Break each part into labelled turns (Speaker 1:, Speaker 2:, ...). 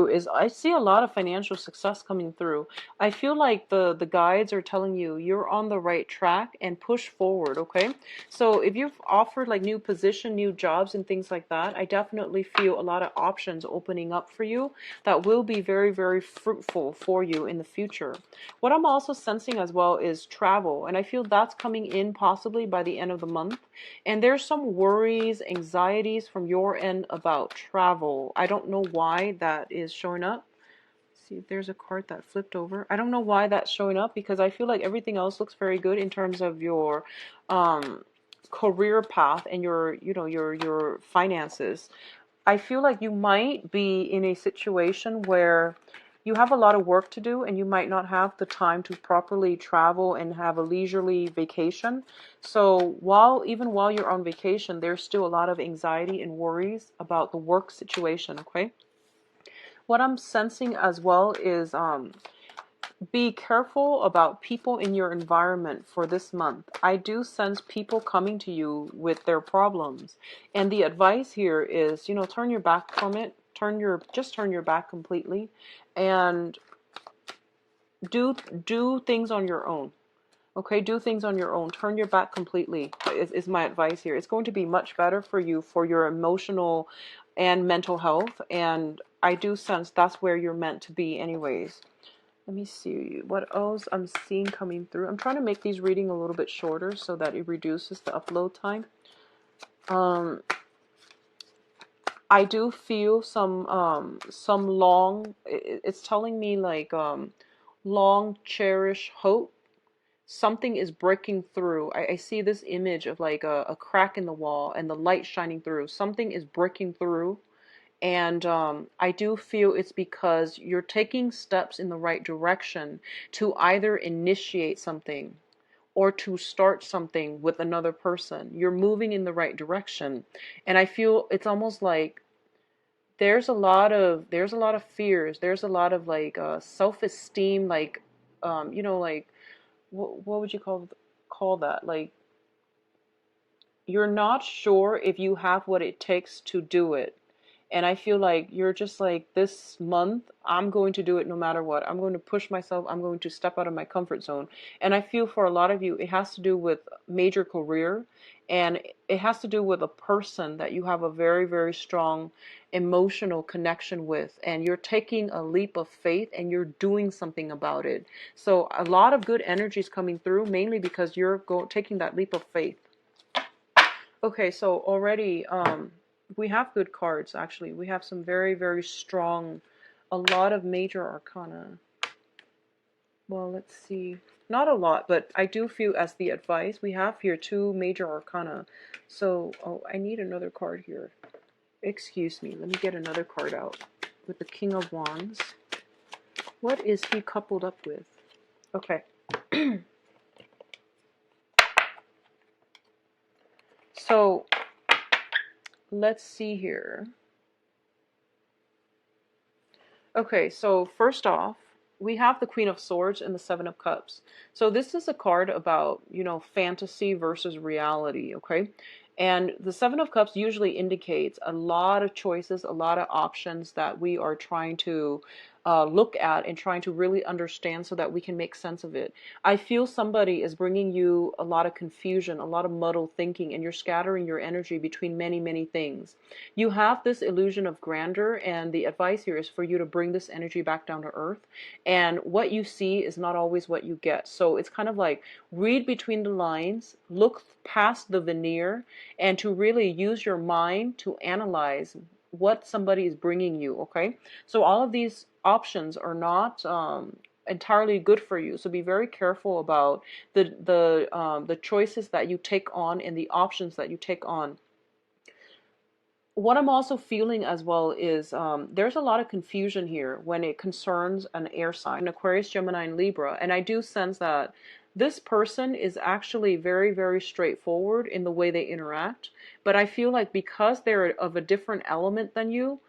Speaker 1: is I see a lot of financial success coming through. I feel like the guides are telling you you're on the right track and push forward, okay? So if you've offered like new position, new jobs and things like that, I definitely feel a lot of options opening up for you that will be very, very fruitful for you in the future. What I'm also sensing as well is travel, and I feel that's coming in possibly by the end of the month. And there's some worries, anxieties from your end about travel. I don't know why that is showing up. See if there's a card that flipped over. I don't know why that's showing up because I feel like everything else looks very good in terms of your um, career path and your, your finances. I feel like you might be in a situation where you have a lot of work to do and you might not have the time to properly travel and have a leisurely vacation. So even while you're on vacation, there's still a lot of anxiety and worries about the work situation, okay? What I'm sensing as well is be careful about people in your environment for this month. I do sense people coming to you with their problems. And the advice here is, turn your back from it. Just turn your back completely and do things on your own. Okay, do things on your own. Turn your back completely is my advice here. It's going to be much better for you for your emotional and mental health. And I do sense that's where you're meant to be anyways. Let me see what else I'm seeing coming through. I'm trying to make these reading a little bit shorter so that it reduces the upload time. I do feel some long, it's telling me like long cherished hope. Something is breaking through. I see this image of like a crack in the wall and the light shining through. Something is breaking through. And I do feel it's because you're taking steps in the right direction to either initiate something or to start something with another person. You're moving in the right direction. And I feel it's almost like there's a lot of fears. There's a lot of like self-esteem, like like what would you call that? Like you're not sure if you have what it takes to do it. And I feel like you're just like, this month, I'm going to do it no matter what. I'm going to push myself. I'm going to step out of my comfort zone. And I feel for a lot of you, it has to do with major career. And it has to do with a person that you have a very, very strong emotional connection with. And you're taking a leap of faith and you're doing something about it. So a lot of good energy is coming through, mainly because you're taking that leap of faith. Okay, so already we have good cards, actually. We have some very, very strong, a lot of major arcana. Well, let's see. Not a lot, but I do feel as the advice, we have here 2 major arcana. So, oh, I need another card here. Excuse me, let me get another card out. With the King of Wands. What is he coupled up with? Okay. So, let's see here. Okay, so first off, we have the Queen of Swords and the Seven of Cups. So this is a card about, fantasy versus reality, okay? And the Seven of Cups usually indicates a lot of choices, a lot of options that we are trying to look at and trying to really understand so that we can make sense of it. I feel somebody is bringing you a lot of confusion, a lot of muddled thinking, and you're scattering your energy between many, many things. You have this illusion of grandeur, and the advice here is for you to bring this energy back down to earth. And what you see is not always what you get. So it's kind of like read between the lines, look past the veneer, and to really use your mind to analyze what somebody is bringing you, okay? So all of these options are not entirely good for you. So be very careful about the choices that you take on and the options that you take on. What I'm also feeling as well is there's a lot of confusion here when it concerns an air sign, Aquarius, Gemini, and Libra. And I do sense that this person is actually very, very straightforward in the way they interact. But I feel like because they're of a different element than you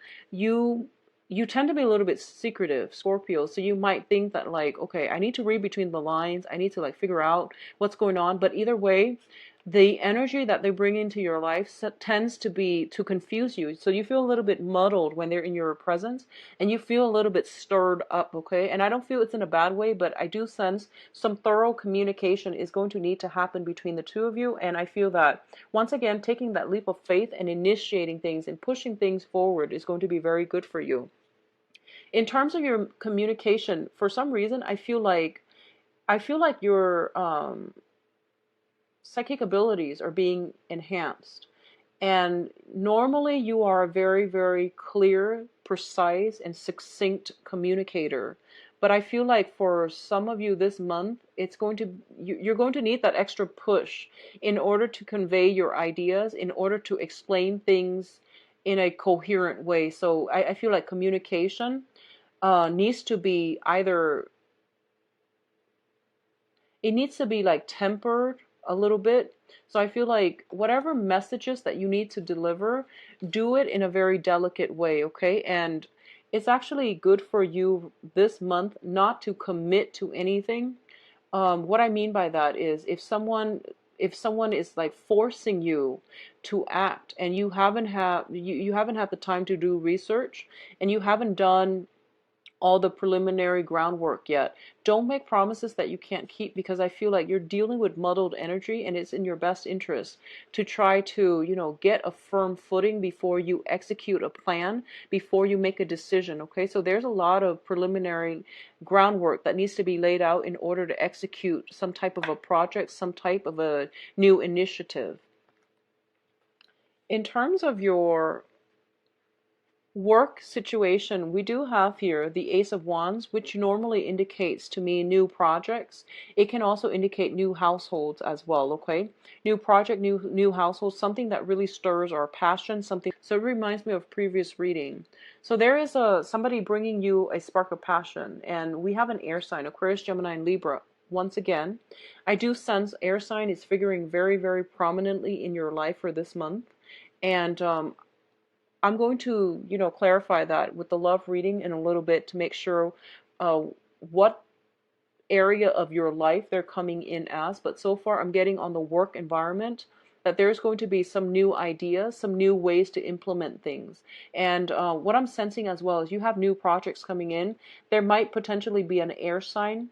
Speaker 1: you tend to be a little bit secretive, Scorpio. So you might think that like, okay, I need to read between the lines. I need to like figure out what's going on. But either way, the energy that they bring into your life tends to be to confuse you. So you feel a little bit muddled when they're in your presence, and you feel a little bit stirred up, okay? And I don't feel it's in a bad way, but I do sense some thorough communication is going to need to happen between the two of you. And I feel that, once again, taking that leap of faith and initiating things and pushing things forward is going to be very good for you. In terms of your communication, for some reason, I feel like your psychic abilities are being enhanced. And normally you are a very, very clear, precise, and succinct communicator. But I feel like for some of you this month, you're going to need that extra push in order to convey your ideas, in order to explain things in a coherent way. So I feel like communication needs to be either, it needs to be like tempered a little bit. So I feel like whatever messages that you need to deliver, do it in a very delicate way, okay? And it's actually good for you this month not to commit to anything. What I mean by that is, if someone is like forcing you to act, and you haven't had the time to do research, and you haven't done all the preliminary groundwork yet. Don't make promises that you can't keep, because I feel like you're dealing with muddled energy, and it's in your best interest to try to, get a firm footing before you execute a plan, before you make a decision, okay? So there's a lot of preliminary groundwork that needs to be laid out in order to execute some type of a project, some type of a new initiative. In terms of your work situation, we do have here the Ace of Wands, which normally indicates to me new projects. It can also indicate new households as well, okay? New project, new household, something that really stirs our passion, something. So it reminds me of previous reading. So there is somebody bringing you a spark of passion, and we have an air sign, Aquarius, Gemini, and Libra. Once again, I do sense air sign is figuring very, very prominently in your life for this month. And I'm going to, clarify that with the love reading in a little bit to make sure uh, what area of your life they're coming in as. But so far, I'm getting on the work environment that there's going to be some new ideas, some new ways to implement things. And what I'm sensing as well is you have new projects coming in. There might potentially be an air sign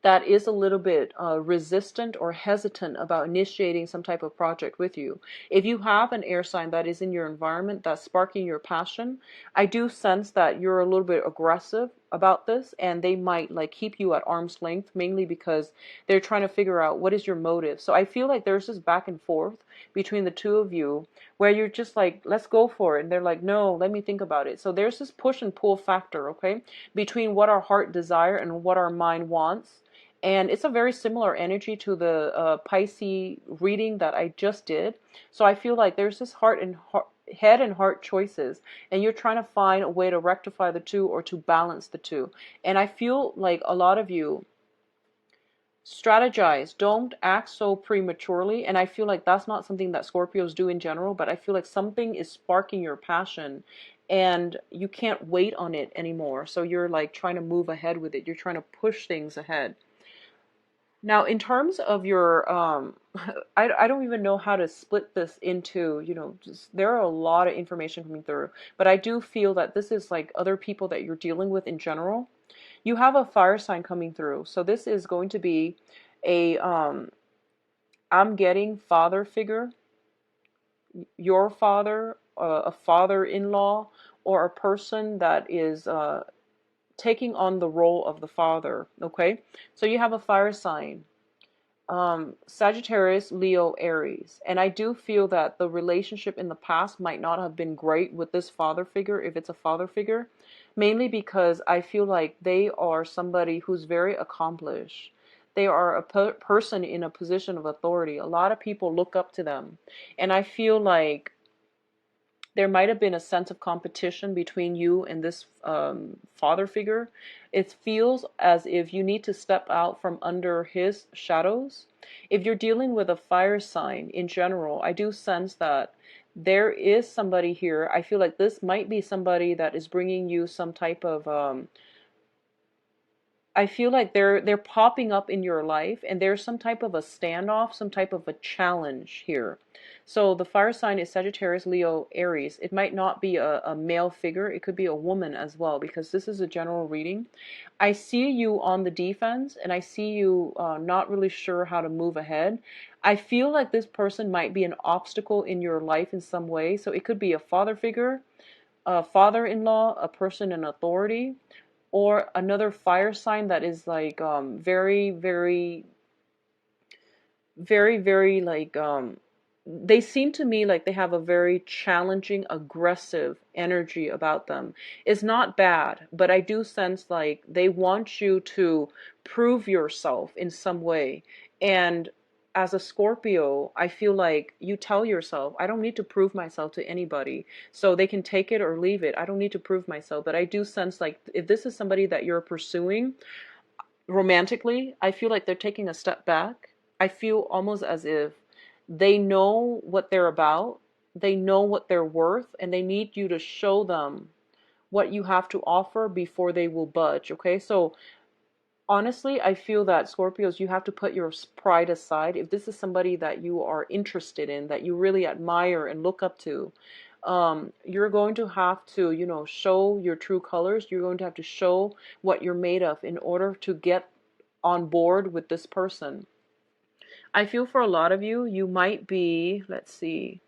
Speaker 1: that is a little bit resistant or hesitant about initiating some type of project with you. If you have an air sign that is in your environment that's sparking your passion, I do sense that you're a little bit aggressive about this, and they might like keep you at arm's length, mainly because they're trying to figure out what is your motive. So I feel like there's this back and forth between the two of you where you're just like, let's go for it, and they're like, no, let me think about it. So there's this push and pull factor, okay, between what our heart desire and what our mind wants. And it's a very similar energy to the Pisces reading that I just did. So I feel like there's this head and heart choices, and you're trying to find a way to rectify the two or to balance the two. And I feel like a lot of you strategize, don't act so prematurely. And I feel like that's not something that Scorpios do in general, but I feel like something is sparking your passion and you can't wait on it anymore. So you're like trying to move ahead with it. You're trying to push things ahead. Now, in terms of your, I don't even know how to split this into, just, there are a lot of information coming through, but I do feel that this is like other people that you're dealing with in general. You have a fire sign coming through. So this is going to be a, I'm getting father figure, your father, a father-in-law, or a person that is, taking on the role of the father, okay? So you have a fire sign, Sagittarius, Leo, Aries. And I do feel that the relationship in the past might not have been great with this father figure, if it's a father figure, mainly because I feel like they are somebody who's very accomplished. They are a person in a position of authority. A lot of people look up to them. And I feel like there might have been a sense of competition between you and this father figure. It feels as if you need to step out from under his shadows. If you're dealing with a fire sign in general, I do sense that there is somebody here. I feel like this might be somebody that is bringing you some type of I feel like they're popping up in your life, and there's some type of a standoff, some type of a challenge here. So the fire sign is Sagittarius, Leo, Aries. It might not be a male figure. It could be a woman as well, because this is a general reading. I see you on the defense, and I see you not really sure how to move ahead. I feel like this person might be an obstacle in your life in some way. So it could be a father figure, a father-in-law, a person in authority, or another fire sign that is like very, very, very, very like they seem to me like they have a very challenging, aggressive energy about them. It's not bad, but I do sense like they want you to prove yourself in some way. And as a Scorpio, I feel like you tell yourself, I don't need to prove myself to anybody. So they can take it or leave it. I don't need to prove myself. But I do sense like if this is somebody that you're pursuing, romantically, I feel like they're taking a step back. I feel almost as if they know what they're about, they know what they're worth, and they need you to show them what you have to offer before they will budge. Okay, so honestly, I feel that Scorpios, you have to put your pride aside. If this is somebody that you are interested in, that you really admire and look up to, you're going to have to, show your true colors. You're going to have to show what you're made of in order to get on board with this person. I feel for a lot of you, you might be, let's see,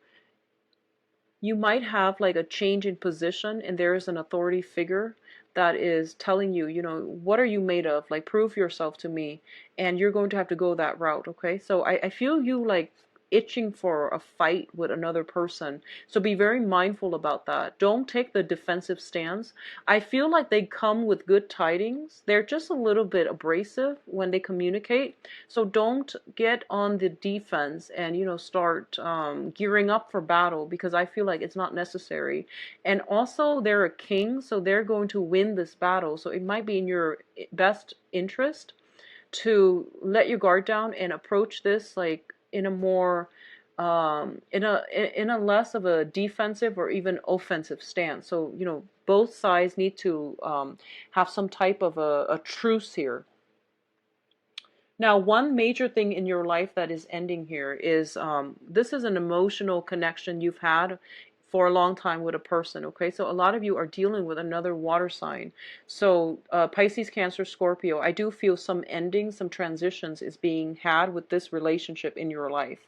Speaker 1: you might have like a change in position, and there is an authority figure that is telling you, what are you made of? Like, prove yourself to me. And you're going to have to go that route. Okay. So I feel you like itching for a fight with another person. So be very mindful about that. Don't take the defensive stance. I feel like they come with good tidings. They're just a little bit abrasive when they communicate. So don't get on the defense and, start gearing up for battle, because I feel like it's not necessary. And also, they're a king, so they're going to win this battle. So it might be in your best interest to let your guard down and approach this like in a more in a less of a defensive or even offensive stance. So both sides need to have some type of a truce here. Now, one major thing in your life that is ending here is this is an emotional connection you've had for a long time with a person. Okay, so a lot of you are dealing with another water sign. So Pisces, Cancer, Scorpio, I do feel some ending, some transitions is being had with this relationship in your life.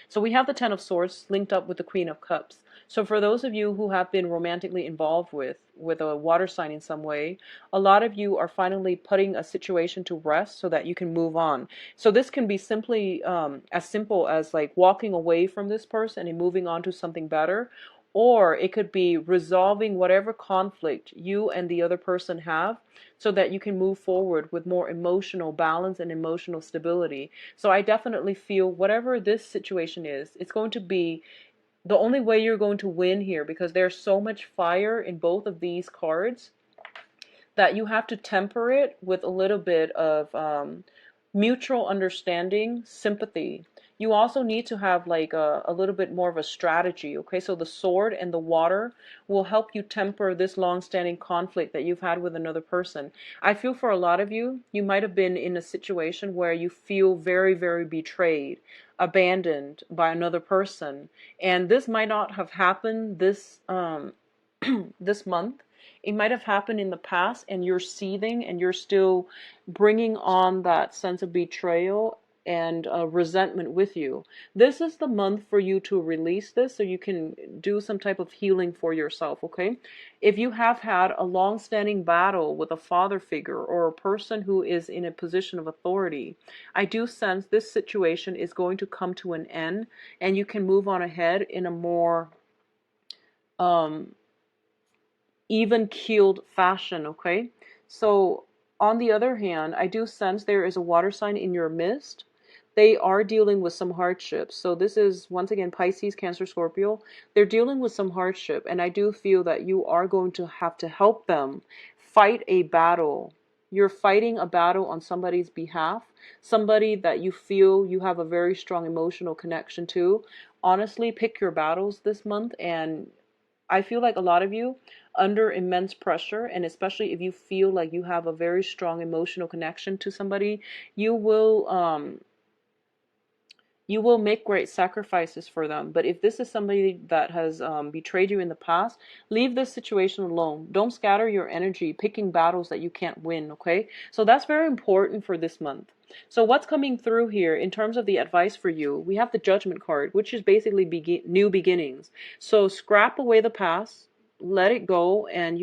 Speaker 1: So we have the Ten of Swords linked up with the Queen of Cups. So for those of you who have been romantically involved with a water sign in some way, a lot of you are finally putting a situation to rest so that you can move on. So this can be simply as simple as like walking away from this person and moving on to something better. Or it could be resolving whatever conflict you and the other person have so that you can move forward with more emotional balance and emotional stability. So I definitely feel whatever this situation is, it's going to be the only way you're going to win here, because there's so much fire in both of these cards that you have to temper it with a little bit of mutual understanding, sympathy. You also need to have like a little bit more of a strategy. Okay, so the sword and the water will help you temper this long-standing conflict that you've had with another person. I feel for a lot of you, you might have been in a situation where you feel very, very betrayed, abandoned by another person, and this might not have happened this this month. It might have happened in the past, and you're seething and you're still bringing on that sense of betrayal and resentment with you. This is the month for you to release this so you can do some type of healing for yourself, okay? If you have had a long-standing battle with a father figure or a person who is in a position of authority, I do sense this situation is going to come to an end, and you can move on ahead in a more um, even-keeled fashion, okay? So on the other hand, I do sense there is a water sign in your midst. They are dealing with some hardships. So this is, once again, Pisces, Cancer, Scorpio. They're dealing with some hardship, and I do feel that you are going to have to help them fight a battle. You're fighting a battle on somebody's behalf, somebody that you feel you have a very strong emotional connection to. Honestly, pick your battles this month, and I feel like a lot of you, under immense pressure, and especially if you feel like you have a very strong emotional connection to somebody, you will make great sacrifices for them. But if this is somebody that has betrayed you in the past, leave this situation alone. Don't scatter your energy picking battles that you can't win, okay? So that's very important for this month. So what's coming through here in terms of the advice for you? We have the Judgment card, which is basically new beginnings. So scrap away the past, let it go, and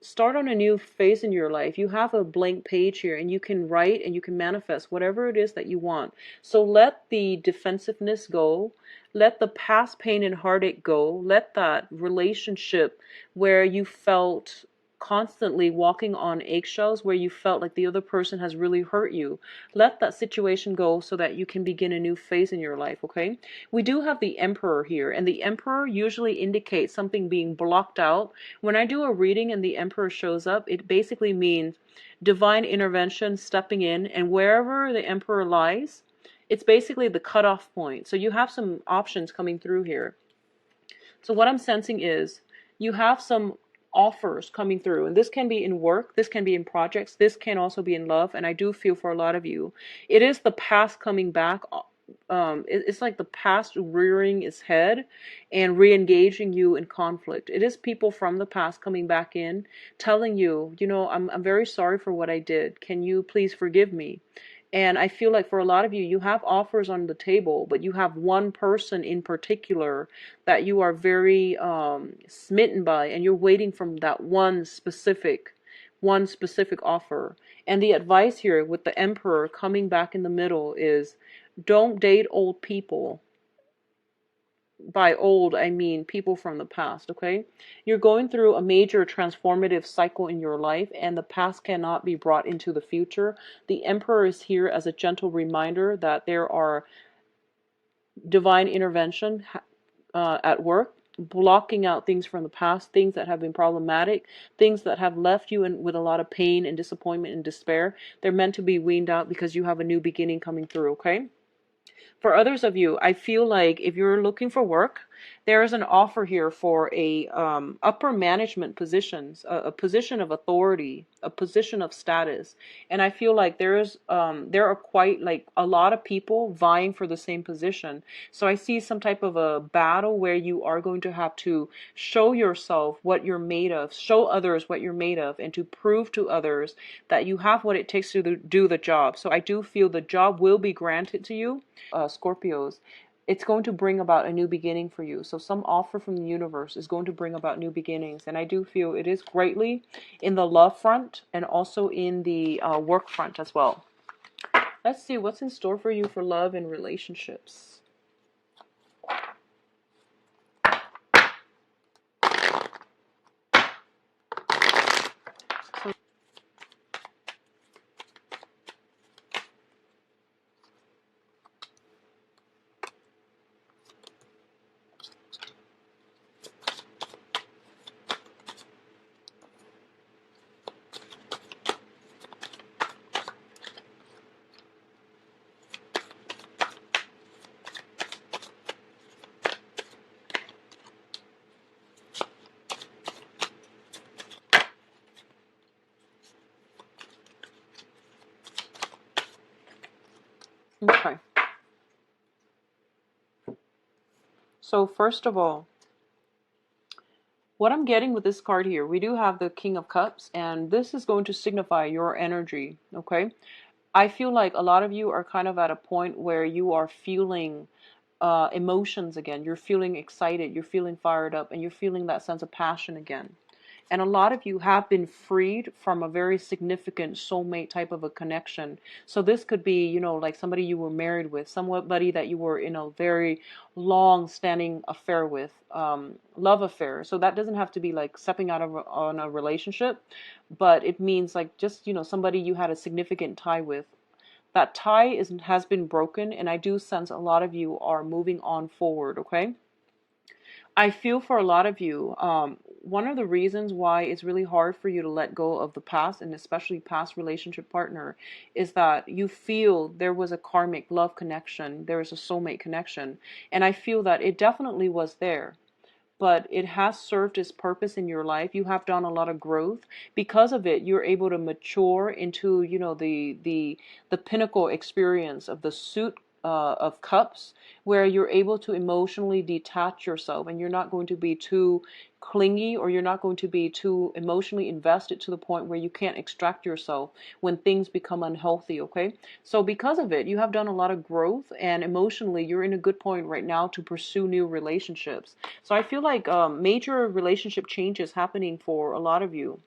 Speaker 1: start on a new phase in your life. You have a blank page here, and you can write and you can manifest whatever it is that you want. So let the defensiveness go. Let the past pain and heartache go. Let that relationship where you felt constantly walking on eggshells, where you felt like the other person has really hurt you, let that situation go so that you can begin a new phase in your life, okay? We do have the Emperor here, and the Emperor usually indicates something being blocked out. When I do a reading and the Emperor shows up, it basically means divine intervention stepping in, and wherever the Emperor lies, it's basically the cutoff point. So you have some options coming through here. So what I'm sensing is you have some offers coming through, and this can be in work, this can be in projects, this can also be in love, and I do feel for a lot of you, it is the past coming back. It's like the past rearing its head and re-engaging you in conflict. It is people from the past coming back in, telling you, I'm very sorry for what I did. Can you please forgive me? And I feel like for a lot of you, you have offers on the table, but you have one person in particular that you are very smitten by, and you're waiting from that one specific offer. And the advice here with the Emperor coming back in the middle is, don't date old people. By old, I mean people from the past, okay? You're going through a major transformative cycle in your life, and the past cannot be brought into the future. The Emperor is here as a gentle reminder that there are divine intervention at work, blocking out things from the past, things that have been problematic, things that have left you with a lot of pain and disappointment and despair. They're meant to be weaned out because you have a new beginning coming through, okay? For others of you, I feel like if you're looking for work, there is an offer here for a upper management positions, a position of authority, a position of status. And I feel like there are quite like a lot of people vying for the same position. So I see some type of a battle where you are going to have to show yourself what you're made of, show others what you're made of, and to prove to others that you have what it takes to do the job. So I do feel the job will be granted to you. Scorpios, it's going to bring about a new beginning for you. So some offer from the universe is going to bring about new beginnings. And I do feel it is greatly in the love front and also in the work front as well. Let's see what's in store for you for love and relationships. Okay. So first of all, what I'm getting with this card here, we do have the King of Cups, and this is going to signify your energy, okay? I feel like a lot of you are kind of at a point where you are feeling emotions again. You're feeling excited, you're feeling fired up, and you're feeling that sense of passion again. And a lot of you have been freed from a very significant soulmate type of a connection. So this could be, like somebody you were married with, somebody that you were in a very long standing affair with, love affair. So that doesn't have to be like stepping out of on a relationship, but it means like just, somebody you had a significant tie with. That tie has been broken, and I do sense a lot of you are moving on forward, okay? I feel for a lot of you, one of the reasons why it's really hard for you to let go of the past, and especially past relationship partner, is that you feel there was a karmic love connection, there was a soulmate connection, and I feel that it definitely was there. but it has served its purpose in your life. You have done a lot of growth. Because of it, you're able to mature into, the pinnacle experience of the suit of cups, where you're able to emotionally detach yourself, and you're not going to be too clingy, or you're not going to be too emotionally invested to the point where you can't extract yourself when things become unhealthy. Okay, so because of it, you have done a lot of growth, and emotionally you're in a good point right now to pursue new relationships. So I feel like major relationship changes happening for a lot of you.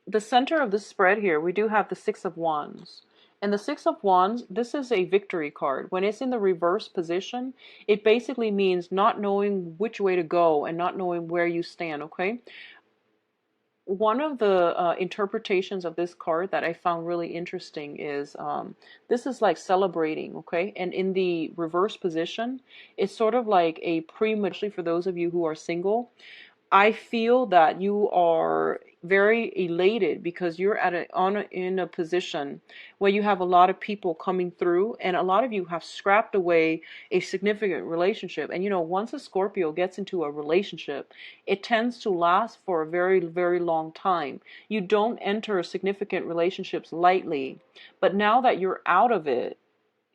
Speaker 1: The center of the spread here, we do have the Six of Wands. And the Six of Wands, this is a victory card. When it's in the reverse position, it basically means not knowing which way to go and not knowing where you stand, okay? One of the interpretations of this card that I found really interesting is this is like celebrating, okay? And in the reverse position, it's sort of like a premature, for those of you who are single. I feel that you are very elated because you're in a position where you have a lot of people coming through, and a lot of you have scrapped away a significant relationship. And once a Scorpio gets into a relationship, it tends to last for a very, very long time. You don't enter significant relationships lightly, but now that you're out of it,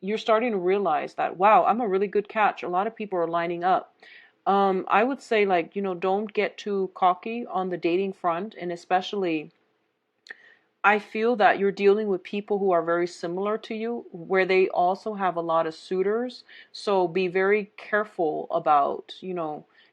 Speaker 1: you're starting to realize that, wow, I'm a really good catch. A lot of people are lining up. I would say, like, don't get too cocky on the dating front. And especially, I feel that you're dealing with people who are very similar to you, where they also have a lot of suitors. So be very careful about,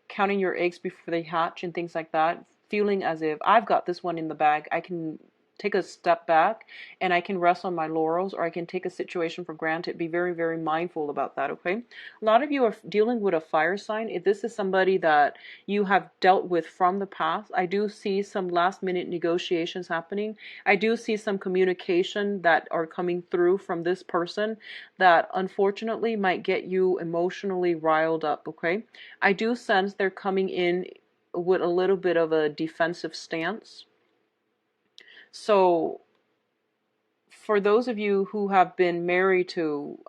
Speaker 1: counting your eggs before they hatch and things like that. Feeling as if I've got this one in the bag, I can take a step back and I can rest on my laurels, or I can take a situation for granted. Be very, very mindful about that, okay? A lot of you are dealing with a fire sign. If this is somebody that you have dealt with from the past, I do see some last minute negotiations happening. I do see some communication that are coming through from this person that unfortunately might get you emotionally riled up, okay? I do sense they're coming in with a little bit of a defensive stance. So for those of you who have been married to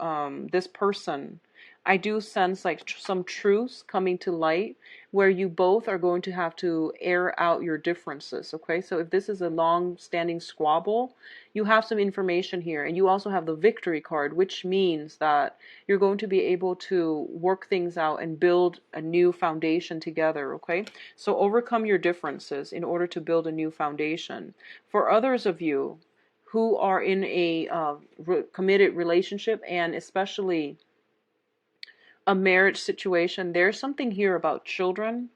Speaker 1: this person, I do sense like some truths coming to light where you both are going to have to air out your differences, okay? So if this is a long-standing squabble, you have some information here. And you also have the victory card, which means that you're going to be able to work things out and build a new foundation together, okay? So overcome your differences in order to build a new foundation. For others of you who are in a committed relationship, and especially a marriage situation, there's something here about children.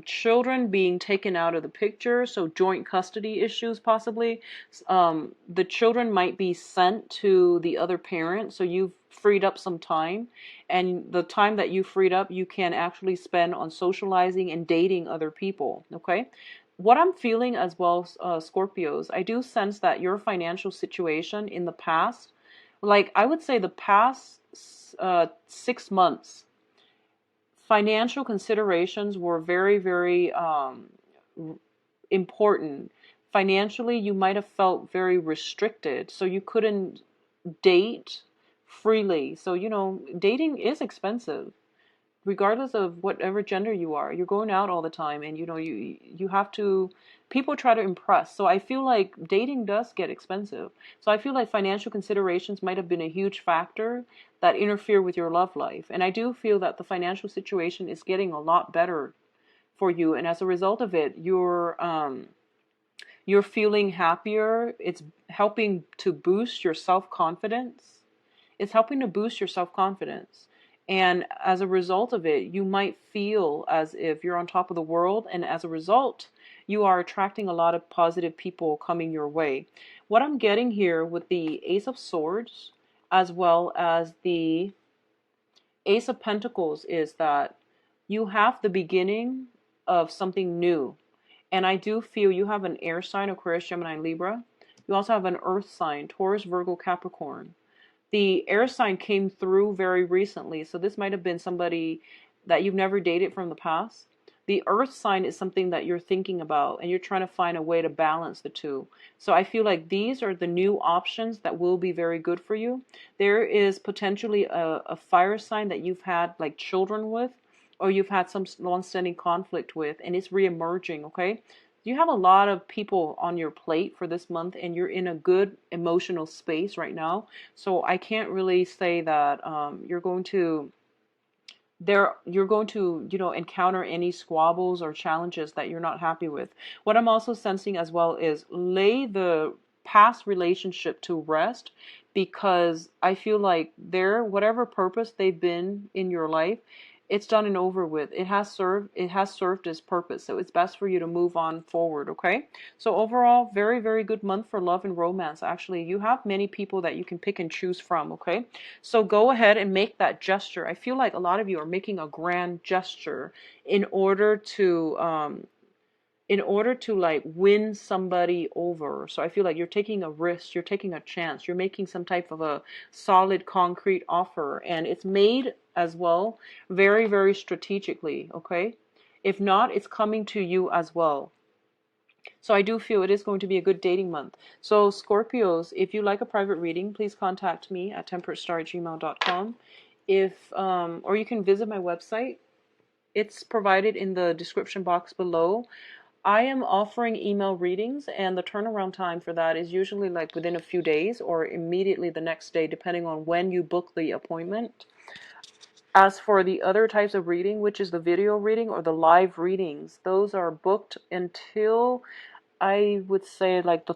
Speaker 1: Children being taken out of the picture, so joint custody issues possibly. The children might be sent to the other parent, so you've freed up some time, and the time that you freed up, you can actually spend on socializing and dating other people, okay? What I'm feeling as well, Scorpios, I do sense that your financial situation in the past, like I would say the past 6 months, financial considerations were very, very important. Financially, you might have felt very restricted, so you couldn't date freely. So, dating is expensive regardless of whatever gender you are. You're going out all the time, and you have to, people try to impress. So I feel like dating does get expensive. So I feel like financial considerations might have been a huge factor that interfere with your love life. And I do feel that the financial situation is getting a lot better for you, and as a result of it, you're feeling happier. It's helping to boost your self-confidence. It's helping to boost your self-confidence. And as a result of it, you might feel as if you're on top of the world. And as a result, you are attracting a lot of positive people coming your way. What I'm getting here with the Ace of Swords, as well as the Ace of Pentacles, is that you have the beginning of something new. And I do feel you have an air sign, Aquarius, Gemini, Libra. You also have an earth sign, Taurus, Virgo, Capricorn. The air sign came through very recently, so this might have been somebody that you've never dated from the past. The earth sign is something that you're thinking about, and you're trying to find a way to balance the two. So I feel like these are the new options that will be very good for you. There is potentially a fire sign that you've had like children with, or you've had some long-standing conflict with, and it's reemerging, okay? You have a lot of people on your plate for this month, and you're in a good emotional space right now. So I can't really say that you're going to, encounter any squabbles or challenges that you're not happy with. What I'm also sensing as well is lay the past relationship to rest, because I feel like whatever purpose they've been in your life, it's done and over with. It has served its purpose. So it's best for you to move on forward, okay? So overall, very, very good month for love and romance. Actually, you have many people that you can pick and choose from, okay? So go ahead and make that gesture. I feel like a lot of you are making a grand gesture in order to like win somebody over. So I feel like you're taking a risk, you're taking a chance, you're making some type of a solid concrete offer, and it's made as well very, very strategically, okay? If not, it's coming to you as well. So I do feel it is going to be a good dating month. So Scorpios, if you like a private reading, please contact me at temperatestar@gmail.com. Or you can visit my website. It's provided in the description box below. I am offering email readings, and the turnaround time for that is usually like within a few days or immediately the next day, depending on when you book the appointment. As for the other types of reading, which is the video reading or the live readings, those are booked until I would say like the